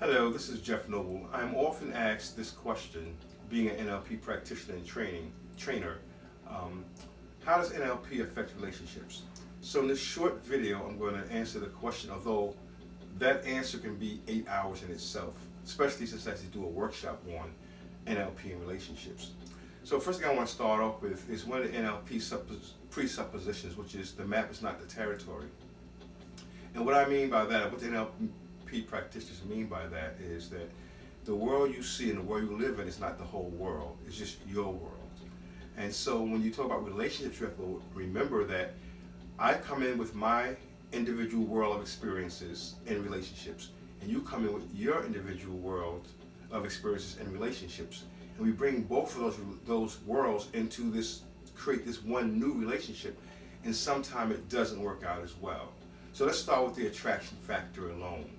Hello, this is Jeff Noble. I'm often asked this question, being an NLP practitioner and trainer, um, how does NLP affect relationships? So in this short video, I'm going to answer the question, although that answer can be 8 hours in itself, especially since I actually do a workshop on NLP and relationships. So first thing I want to start off with is one of the NLP presuppositions, which is the map is not the territory. And what I mean by that, what the NLP practitioners mean by that is that the world you see and the world you live in is not the whole world, it's just your world. And so when you talk about relationships, you have to remember that I come in with my individual world of experiences and relationships, and you come in with your individual world of experiences and relationships. And we bring both of those worlds into create this one new relationship, and sometimes it doesn't work out as well. So let's start with the attraction factor alone.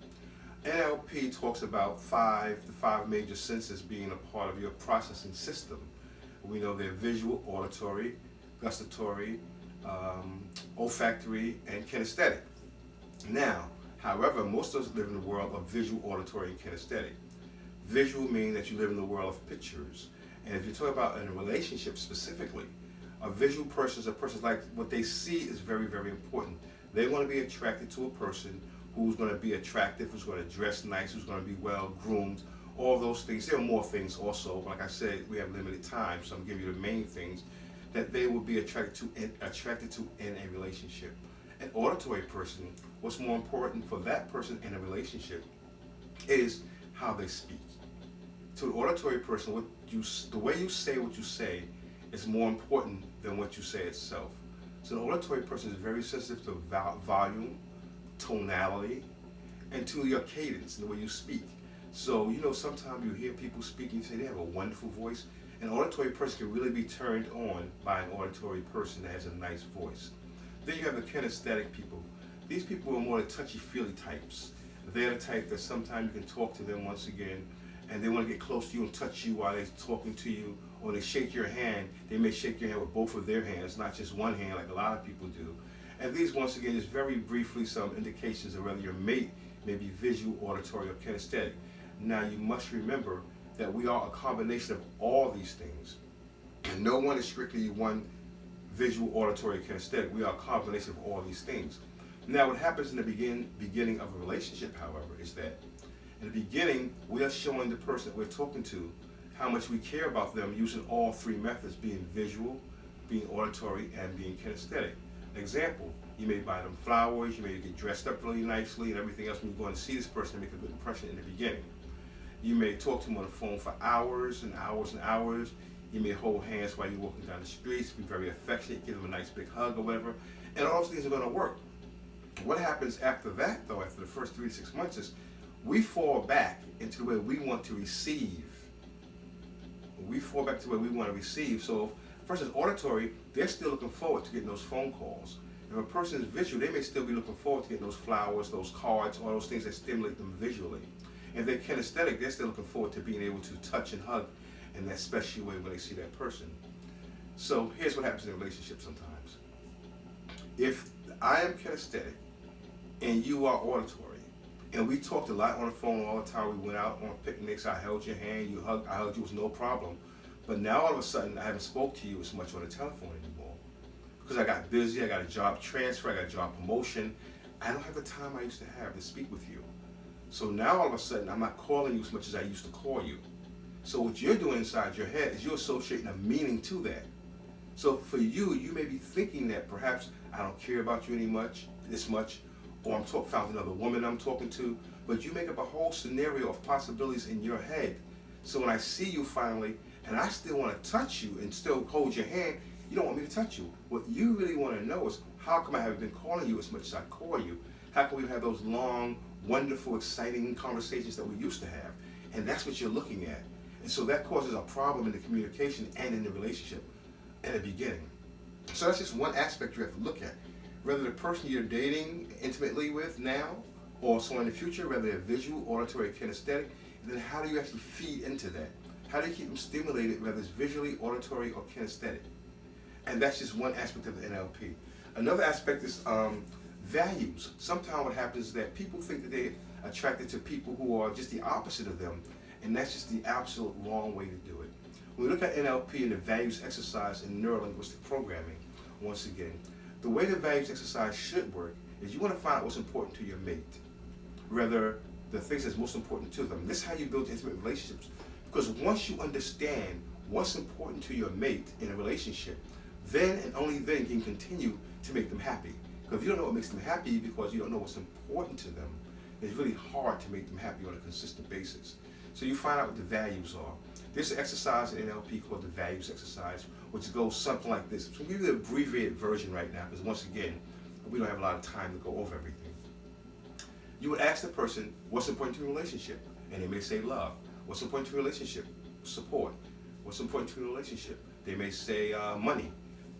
NLP talks about the five major senses being a part of your processing system. We know they're visual, auditory, gustatory, olfactory, and kinesthetic. Now, however, most of us live in the world of visual, auditory, and kinesthetic. Visual means that you live in the world of pictures. And if you talk about in a relationship specifically, a visual person is a person like what they see is very, very important. They want to be attracted to a person who's going to be attractive, who's going to dress nice, who's going to be well groomed, all those things. There are more things also. Like I said, we have limited time, so I'm giving you the main things that they will be attracted to in a relationship. An auditory person, what's more important for that person in a relationship is how they speak. To an auditory person, the way you say what you say is more important than what you say itself. So an auditory person is very sensitive to volume, tonality, and to your cadence, the way you speak. So, sometimes you hear people speaking, you say they have a wonderful voice. An auditory person can really be turned on by an auditory person that has a nice voice. Then you have the kinesthetic people. These people are more the touchy-feely types. They're the type that sometimes you can talk to them once again, and they want to get close to you and touch you while they're talking to you, or they shake your hand. They may shake your hand with both of their hands, not just one hand like a lot of people do. And these, once again, is very briefly some indications of whether your mate may be visual, auditory, or kinesthetic. Now, you must remember that we are a combination of all these things. And no one is strictly one visual, auditory, kinesthetic. We are a combination of all these things. Now, what happens in the beginning of a relationship, however, is that in the beginning, we are showing the person that we're talking to how much we care about them using all three methods, being visual, being auditory, and being kinesthetic. Example, you may buy them flowers, you may get dressed up really nicely and everything else when you go and see this person and make a good impression in the beginning. You may talk to them on the phone for hours and hours and hours. You may hold hands while you're walking down the streets, be very affectionate, give them a nice big hug or whatever, and all those things are going to work. What happens after that, though, after the first 3 to 6 months, is we fall back into the way we want to receive. We fall back to the way we want to receive. So if a person is auditory, they're still looking forward to getting those phone calls. If a person is visual, they may still be looking forward to getting those flowers, those cards, all those things that stimulate them visually. If they're kinesthetic, they're still looking forward to being able to touch and hug in that special way when they see that person. So here's what happens in a relationship sometimes. If I am kinesthetic and you are auditory, and we talked a lot on the phone all the time, we went out on picnics, I held your hand, I hugged you, it was no problem. But now all of a sudden, I haven't spoke to you as much on the telephone anymore. Because I got busy, I got a job transfer, I got a job promotion. I don't have the time I used to have to speak with you. So now all of a sudden, I'm not calling you as much as I used to call you. So what you're doing inside your head is you're associating a meaning to that. So for you, you may be thinking that perhaps I don't care about you this much, or found another woman I'm talking to, but you make up a whole scenario of possibilities in your head. So when I see you finally, and I still want to touch you and still hold your hand, you don't want me to touch you. What you really want to know is, how come I haven't been calling you as much as I call you? How can we have those long, wonderful, exciting conversations that we used to have? And that's what you're looking at. And so that causes a problem in the communication and in the relationship in the beginning. So that's just one aspect you have to look at. Whether the person you're dating intimately with now, or so in the future, whether they're visual, auditory, kinesthetic, and then how do you actually feed into that? How do you keep them stimulated, whether it's visually, auditory, or kinesthetic? And that's just one aspect of the NLP. Another aspect is Values. Sometimes what happens is that people think that they're attracted to people who are just the opposite of them, and that's just the absolute wrong way to do it. When we look at NLP and the values exercise in neurolinguistic programming, once again, the way the values exercise should work is you want to find out what's important to your mate, rather the things that's most important to them. This is how you build intimate relationships, because once you understand what's important to your mate in a relationship, then and only then you can continue to make them happy. Because if you don't know what makes them happy because you don't know what's important to them, it's really hard to make them happy on a consistent basis. So you find out what the values are. There's an exercise in NLP called the values exercise, which goes something like this. So I'll give you the abbreviated version right now, because once again, we don't have a lot of time to go over everything. You would ask the person, what's important to your relationship? And they may say love. What's important to your relationship? Support. What's important to your relationship? They may say money.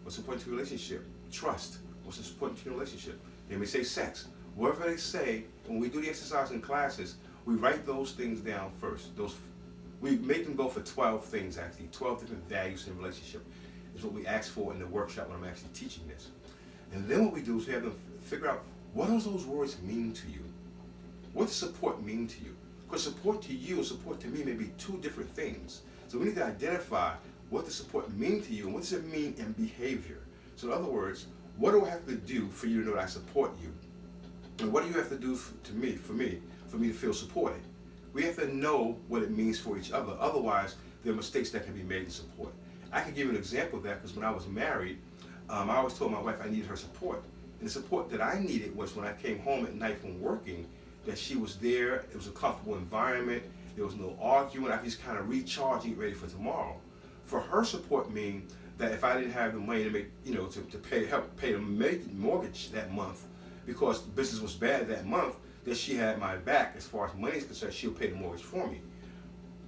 What's important to your relationship? Trust. What's important to your relationship? They may say sex. Whatever they say, when we do the exercise in classes, we write those things down first. We make them go for 12 things, actually. 12 different values in a relationship is what we ask for in the workshop when I'm actually teaching this. And then what we do is we have them figure out, what does those words mean to you? What does support mean to you? Because support to you and support to me may be two different things. So we need to identify what does support mean to you and what does it mean in behavior. So in other words, what do I have to do for you to know that I support you? And what do you have to do for me to feel supported? We have to know what it means for each other. Otherwise, there are mistakes that can be made in support. I can give you an example of that because when I was married, I always told my wife I needed her support. And the support that I needed was when I came home at night from working, that she was there, it was a comfortable environment, there was no arguing, I could just kind of recharge and get ready for tomorrow. For her support mean that if I didn't have the money to make, help pay the mortgage that month, because the business was bad that month, that she had my back as far as money is concerned, she'll pay the mortgage for me.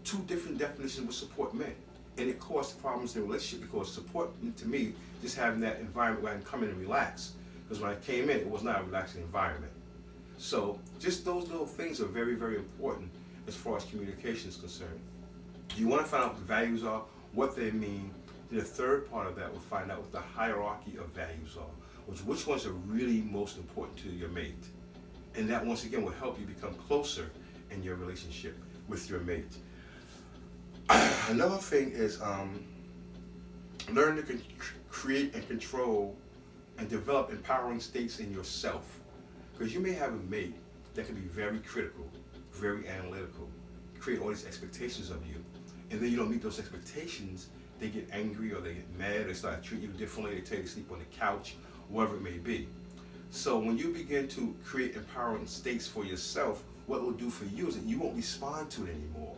Two different definitions of what support meant. And it caused problems in the relationship because support to me, just having that environment where I can come in and relax. Because when I came in, it was not a relaxing environment. So just those little things are very, very important as far as communication is concerned. You want to find out what the values are, what they mean. The third part of that will find out what the hierarchy of values are, which ones are really most important to your mate. And that once again will help you become closer in your relationship with your mate. Another thing is learn to create and control and develop empowering states in yourself. Because you may have a mate that can be very critical, very analytical, create all these expectations of you. And then you don't meet those expectations, they get angry or they get mad, they start treating you differently, they tell you to sleep on the couch, whatever it may be. So when you begin to create empowering states for yourself, what it will do for you is that you won't respond to it anymore.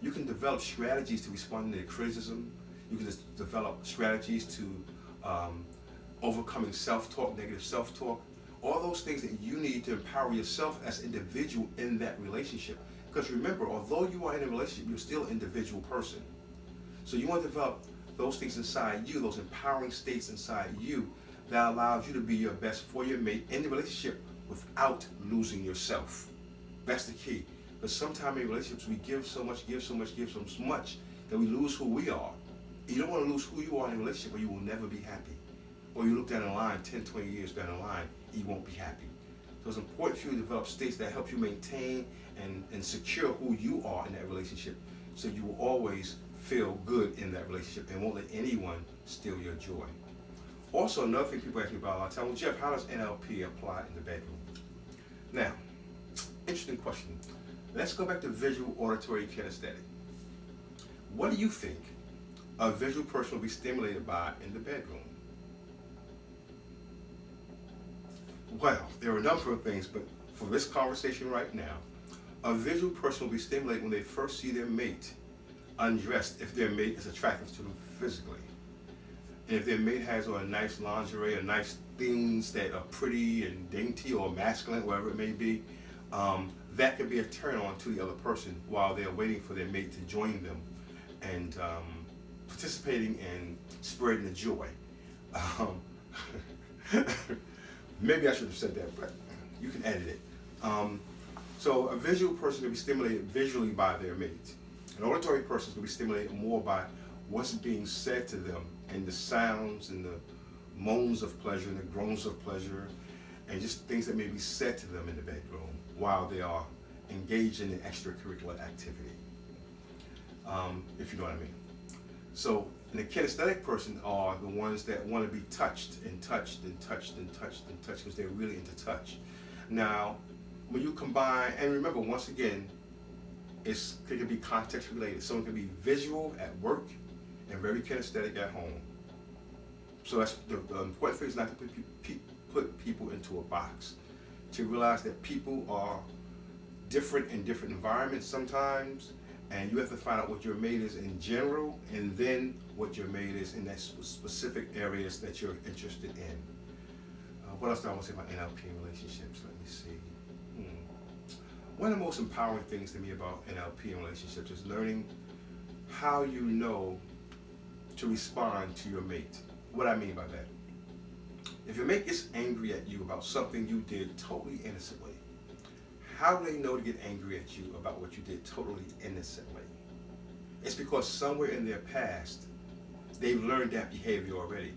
You can develop strategies to respond to criticism. You can just develop strategies to overcoming self-talk, negative self-talk, all those things that you need to empower yourself as an individual in that relationship. Because remember, although you are in a relationship, you're still an individual person. So you want to develop those things inside you, those empowering states inside you that allows you to be your best for your mate in the relationship without losing yourself. That's the key. But sometimes in relationships we give so much that we lose who we are. You don't want to lose who you are in a relationship or you will never be happy. Or you look down the line, 10, 20 years down the line, you won't be happy. So it's important for you to develop states that help you maintain and secure who you are in that relationship so you will always feel good in that relationship and won't let anyone steal your joy. Also, another thing people ask me about all the time, well, Jeff, how does NLP apply in the bedroom? Now, interesting question. Let's go back to visual, auditory, kinesthetic. What do you think a visual person will be stimulated by in the bedroom? Well, there are a number of things, but for this conversation right now, a visual person will be stimulated when they first see their mate undressed, if their mate is attractive to them physically. And if their mate has on a nice lingerie or nice things that are pretty and dainty or masculine, whatever it may be, that could be a turn on to the other person while they're waiting for their mate to join them and participating in spreading the joy. Maybe I should have said that, but you can edit it. So a visual person can be stimulated visually by their mate. An auditory person can be stimulated more by what's being said to them and the sounds and the moans of pleasure and the groans of pleasure and just things that may be said to them in the bedroom while they are engaged in an extracurricular activity, if you know what I mean. So, and the kinesthetic person are the ones that want to be touched and touched and touched and touched and touched because they're really into touch. Now, when you combine, and remember, once again, it can be context related. Someone can be visual at work and very kinesthetic at home. So that's the important thing is not to put people into a box. To realize that people are different in different environments sometimes, and you have to find out what your mate is in general, and then what your mate is in that specific areas that you're interested in. What else do I want to say about NLP and relationships? Let me see. One of the most empowering things to me about NLP and relationships is learning how you know to respond to your mate. What I mean by that. If your mate gets angry at you about something you did totally innocently, how do they know to get angry at you about what you did totally innocently? It's because somewhere in their past, they've learned that behavior already.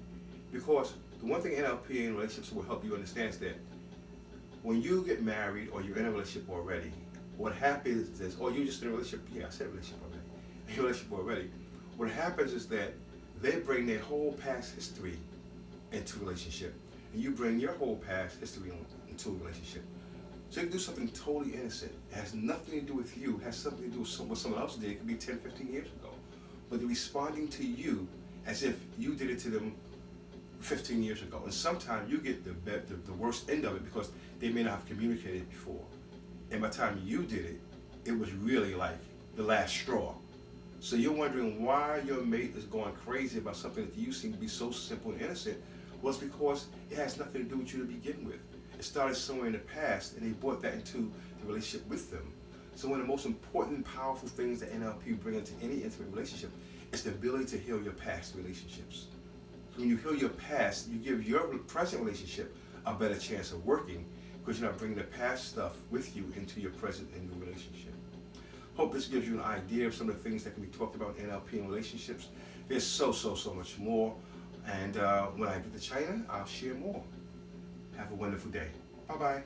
Because the one thing NLP and relationships will help you understand is that when you get married or you're in a relationship already, what happens is, or you're just in a relationship, yeah, I said relationship already, in a relationship already, what happens is that they bring their whole past history into a relationship, and you bring your whole past history into a relationship. So you can do something totally innocent. It has nothing to do with you. It has something to do with what someone else did. It could be 10, 15 years ago. But they're responding to you as if you did it to them 15 years ago. And sometimes you get the worst end of it because they may not have communicated before. And by the time you did it, it was really like the last straw. So you're wondering why your mate is going crazy about something that you seem to be so simple and innocent. Well, it's because it has nothing to do with you to begin with. It started somewhere in the past, and they brought that into the relationship with them. So one of the most important and powerful things that NLP bring into any intimate relationship is the ability to heal your past relationships. So when you heal your past, you give your present relationship a better chance of working because you're not bringing the past stuff with you into your present and new relationship. Hope this gives you an idea of some of the things that can be talked about in NLP and relationships. There's so much more. And when I get to China, I'll share more. Have a wonderful day. Bye-bye.